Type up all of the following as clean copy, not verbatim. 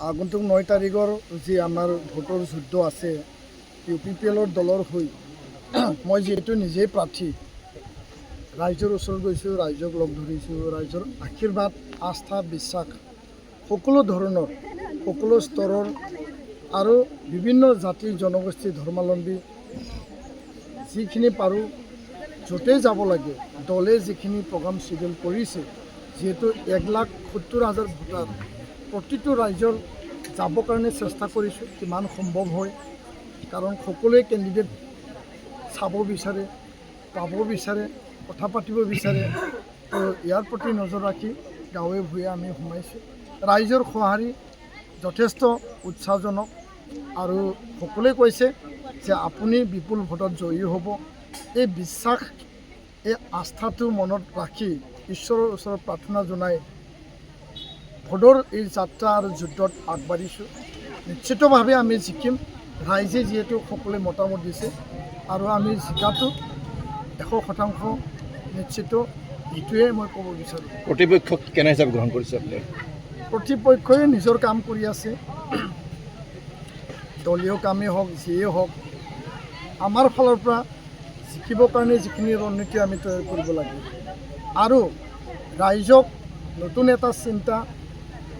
আগন্তুক 9 তাৰিখৰ যি আমাৰ ভোটৰ যুদ্ধ আছে UPPLৰ দলৰ হৈ মই যিহেতু নিজেই প্ৰাৰ্থী ৰাইজৰ ওচৰত গৈছোঁ, ৰাইজক লগ ধৰিছোঁ, ৰাইজৰ আশীৰ্বাদ আস্থা বিশ্বাস সকলো ধৰণৰ সকলো স্তৰৰ আৰু বিভিন্ন জাতি জনগোষ্ঠী ধৰ্মাৱলম্বী যিখিনি পাৰোঁ য'তেই যাব লাগে দলে যিখিনি প্ৰগ্ৰাম শিডিউল কৰিছে যিহেতু 1,70,000 ভোটাৰ প্ৰতিটো ৰাইজৰ যাবৰ কাৰণে চেষ্টা কৰিছোঁ কিমান সম্ভৱ হয় কাৰণ সকলোৱে কেণ্ডিডেট চাব বিচাৰে পাব বিচাৰে কথা পাতিব বিচাৰে তো ইয়াৰ প্ৰতি নজৰ ৰাখি গাঁৱে ভূঞে আমি সোমাইছোঁ ৰাইজৰ সঁহাৰি যথেষ্ট উৎসাহজনক আৰু সকলোৱে কৈছে যে আপুনি বিপুল ভোটত জয়ী হ'ব এই বিশ্বাস এই আস্থাটো মনত ৰাখি ঈশ্বৰৰ ওচৰত প্ৰাৰ্থনা জনাই ভোটৰ এই যাত্ৰা আৰু যুদ্ধত আগবাঢ়িছোঁ নিশ্চিতভাৱে আমি জিকিম ৰাইজে যিহেতু সকলোৱে মতামত দিছে আৰু আমি জিকাটো 100% নিশ্চিত এইটোৱে মই ক'ব বিচাৰোঁ প্ৰতিপক্ষক কেনে হিচাপে গ্ৰহণ কৰিছে আপুনি প্ৰতিপক্ষই নিজৰ কাম কৰি আছে দলীয় কামেই হওক যিয়েই হওক আমাৰ ফালৰ পৰা জিকিবৰ কাৰণে যিখিনি ৰণনীতি আমি তৈয়াৰ কৰিব লাগে আৰু ৰাইজক নতুন এটা চিন্তা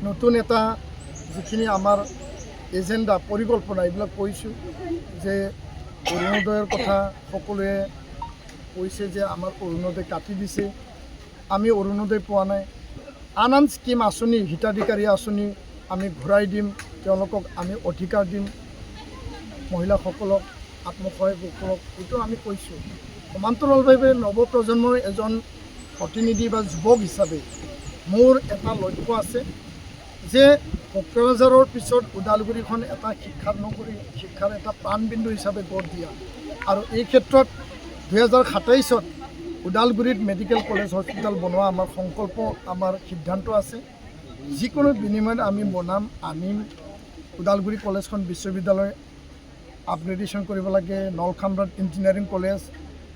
নতুন এটা যিখিনি আমাৰ এজেণ্ডা পৰিকল্পনা এইবিলাক কৈছোঁ যে অৰুণোদয়ৰ কথা সকলোৱে কৈছে যে আমাৰ অৰুণোদয় কাটি দিছে আমি অৰুণোদয় পোৱা নাই আন স্কিম আঁচনি হিতাধিকাৰী আঁচনি আমি ঘূৰাই দিম তেওঁলোকক আমি অধিকাৰ দিম মহিলাসকলক আত্মসহায়ক গোটক এইটো আমি কৈছোঁ সমান্তৰালভাৱে নৱপ্ৰজন্মৰ এজন প্ৰতিনিধি বা যুৱক হিচাপে মোৰ এটা লক্ষ্য আছে যে কোকৰাঝাৰৰ পিছত ওদালগুৰিখন এটা শিক্ষাৰ নগৰী শিক্ষাৰ এটা প্ৰাণবিন্দু হিচাপে গঢ় দিয়া আৰু এই ক্ষেত্ৰত 2027ত ওদালগুৰিত মেডিকেল কলেজ হস্পিটেল বনোৱা আমাৰ সংকল্প আমাৰ সিদ্ধান্ত আছে যিকোনো বিনিময়ত আমি বনাম আনিম ওদালগুৰি কলেজখন বিশ্ববিদ্যালয় আপগ্ৰেডেশ্যন কৰিব লাগে নলখাম্বাত ইঞ্জিনিয়াৰিং কলেজ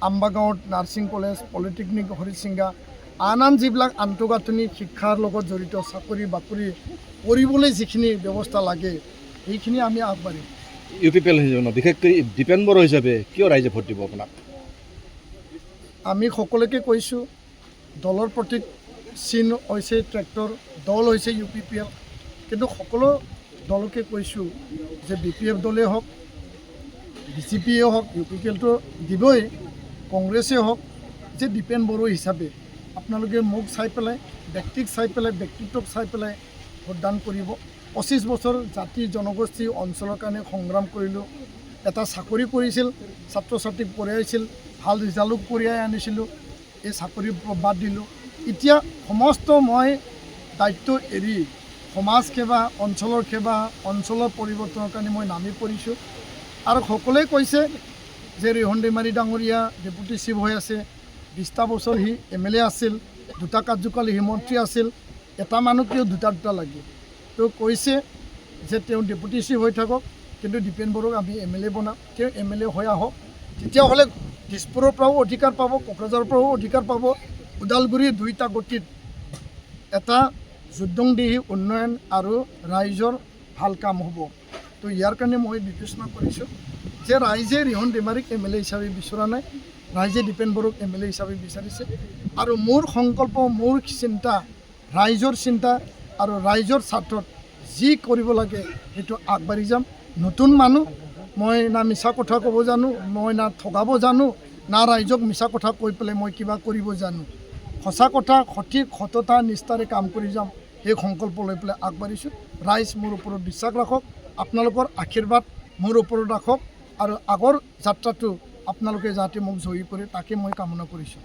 আম্বাগাঁৱত নাৰ্ছিং কলেজ পলিটেকনিক হৰিচিংগা আন যিবিলাক আন্তঃগাঁথনি শিক্ষাৰ লগত জড়িত চাকৰি বাকৰি কৰিবলৈ যিখিনি ব্যৱস্থা লাগে সেইখিনি আমি আগবাঢ়িম UPPL হিচাপে বিশেষকৈ দীপেন বড়ো হিচাপে কিয় ৰাইজে ভোট দিব আপোনাক আমি সকলোকে কৈছোঁ দলৰ প্ৰতীক চিন হৈছে ট্ৰেক্টৰ দল হৈছে UPPL কিন্তু সকলো দলকে কৈছোঁ যে BPF দলেই হওক BJPয়ে হওক UPPLটো দিবই কংগ্ৰেছেই হওক যে দীপেন বড়ো হিচাপে আপোনালোকে মোক চাই পেলাই ব্যক্তিক চাই পেলাই ব্যক্তিত্বক চাই পেলাই ভোটদান কৰিব 25 বছৰ জাতি জনগোষ্ঠী অঞ্চলৰ কাৰণে সংগ্ৰাম কৰিলোঁ এটা চাকৰি কৰিছিল ছাত্ৰ ছাত্ৰীক পঢ়াইছিল ভাল ৰিজাল্ট কঢ়িয়াই আনিছিলোঁ এই চাকৰি বাদ দিলোঁ এতিয়া সমস্ত মই দায়িত্ব এৰি সমাজ সেৱা অঞ্চলৰ সেৱা অঞ্চলৰ পৰিৱৰ্তনৰ কাৰণে মই নামি পৰিছোঁ আৰু সকলোৱে কৈছে যে ৰিহন দৈমাৰী ডাঙৰীয়া ডেপুটি চিফ হৈ আছে 20টা বছৰ সি MLA আছিল 2টা কাৰ্যকালী সি মন্ত্ৰী আছিল এটা মানুহ কিয় দুটা লাগে তো কৈছে যে তেওঁ ডেপুটি চিফ হৈ থাকক কিন্তু দীপেন বড়োক আমি MLA বনাম তেওঁ MLA হৈ আহক তেতিয়াহ'লে দিছপুৰৰ পৰাও অধিকাৰ পাব কোকৰাঝাৰৰ পৰাও অধিকাৰ পাব ওদালগুৰিৰ দুইটা গতিত এটা যুদ্ধংদেহী উন্নয়ন আৰু ৰাইজৰ ভাল কাম হ'ব তো ইয়াৰ কাৰণে মই বিবেচনা কৰিছোঁ যে ৰাইজে ৰিহন দৈমাৰীক MLA হিচাপে বিচৰা নাই ৰাইজে দীপেন বড়োক MLA হিচাপে বিচাৰিছে আৰু মোৰ সংকল্প মোৰ চিন্তা ৰাইজৰ চিন্তা আৰু ৰাইজৰ স্বাৰ্থত যি কৰিব লাগে সেইটো আগবাঢ়ি যাম নতুন মানুহ মই না মিছা কথা ক'ব জানো মই না ঠগাব জানো না ৰাইজক মিছা কথা কৈ পেলাই মই কিবা কৰিব জানো সঁচা কথা সঠিক সততা নিষ্ঠাৰে কাম কৰি যাম সেই সংকল্প লৈ পেলাই আগবাঢ়িছোঁ ৰাইজ মোৰ ওপৰত বিশ্বাস ৰাখক আপোনালোকৰ আশীৰ্বাদ মোৰ ওপৰত ৰাখক আৰু আগৰ যাত্ৰাটো আপোনালোকে যাতে মোক জয়ী কৰে তাকে মই কামনা কৰিছোঁ